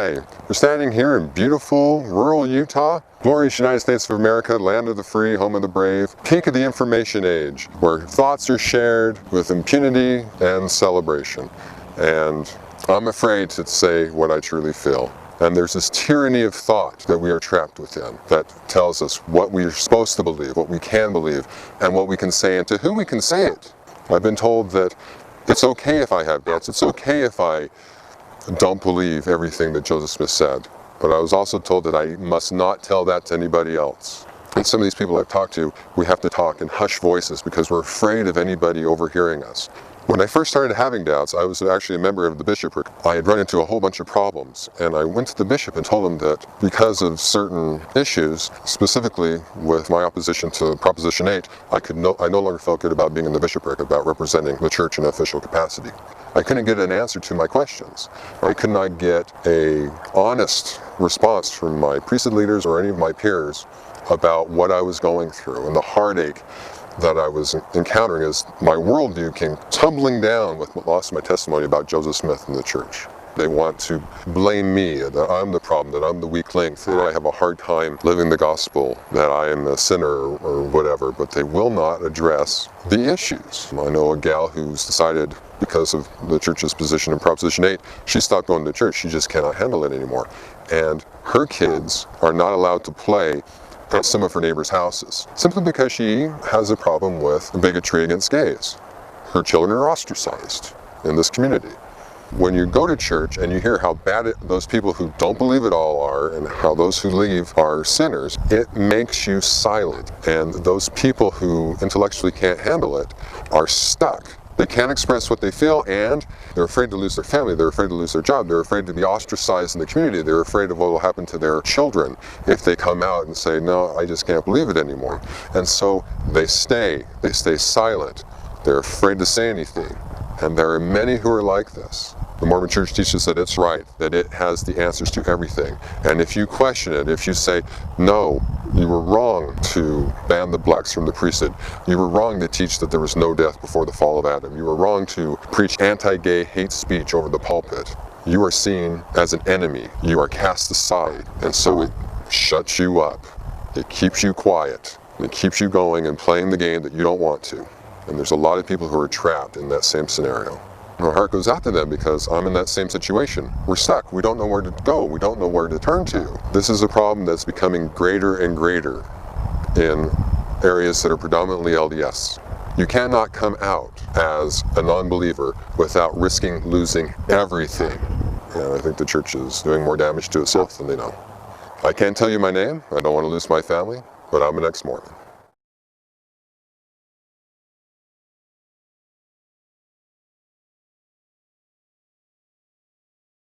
Hi, we're standing here in beautiful rural Utah, glorious United States of America, land of the free, home of the brave, peak of the information age, where thoughts are shared with impunity and celebration. And I'm afraid to say what I truly feel. And there's this tyranny of thought that we are trapped within that tells us what we are supposed to believe, what we can believe, and what we can say and to whom we can say it. I've been told that it's okay if I have doubts, it's okay if I don't believe everything that Joseph Smith said. But I was also told that I must not tell that to anybody else. And some of these people I've talked to, we have to talk in hushed voices because we're afraid of anybody overhearing us. When I first started having doubts, I was actually a member of the bishopric. I had run into a whole bunch of problems, and I went to the bishop and told him that because of certain issues, specifically with my opposition to Proposition 8, I no longer felt good about being in the bishopric, about representing the church in official capacity. I couldn't get an answer to my questions. I could not get an honest response from my priesthood leaders or any of my peers about what I was going through and the heartache that I was encountering as my worldview came tumbling down with the loss of my testimony about Joseph Smith and the church. They want to blame me, that I'm the problem, that I'm the weak link, that I have a hard time living the gospel, that I am a sinner or whatever, but they will not address the issues. I know a gal who's decided, because of the church's position in Proposition 8, she stopped going to church. She just cannot handle it anymore. And her kids are not allowed to play at some of her neighbors' houses, simply because she has a problem with bigotry against gays. Her children are ostracized in this community. When you go to church and you hear how bad those people who don't believe it all are and how those who leave are sinners, it makes you silent. And those people who intellectually can't handle it are stuck. They can't express what they feel, and they're afraid to lose their family, they're afraid to lose their job, they're afraid to be ostracized in the community, they're afraid of what will happen to their children if they come out and say, no, I just can't believe it anymore. And so they stay silent, they're afraid to say anything. And there are many who are like this. The Mormon Church teaches that it's right, that it has the answers to everything. And if you question it, if you say, no, you were wrong to ban the blacks from the priesthood, you were wrong to teach that there was no death before the fall of Adam, you were wrong to preach anti-gay hate speech over the pulpit, you are seen as an enemy, you are cast aside, and so it shuts you up. It keeps you quiet, and it keeps you going and playing the game that you don't want to. And there's a lot of people who are trapped in that same scenario. My heart goes out to them because I'm in that same situation. We're stuck. We don't know where to go. We don't know where to turn to. This is a problem that's becoming greater and greater in areas that are predominantly LDS. You cannot come out as a non-believer without risking losing everything. And I think the church is doing more damage to itself than they know. I can't tell you my name. I don't want to lose my family, but I'm an ex-Mormon.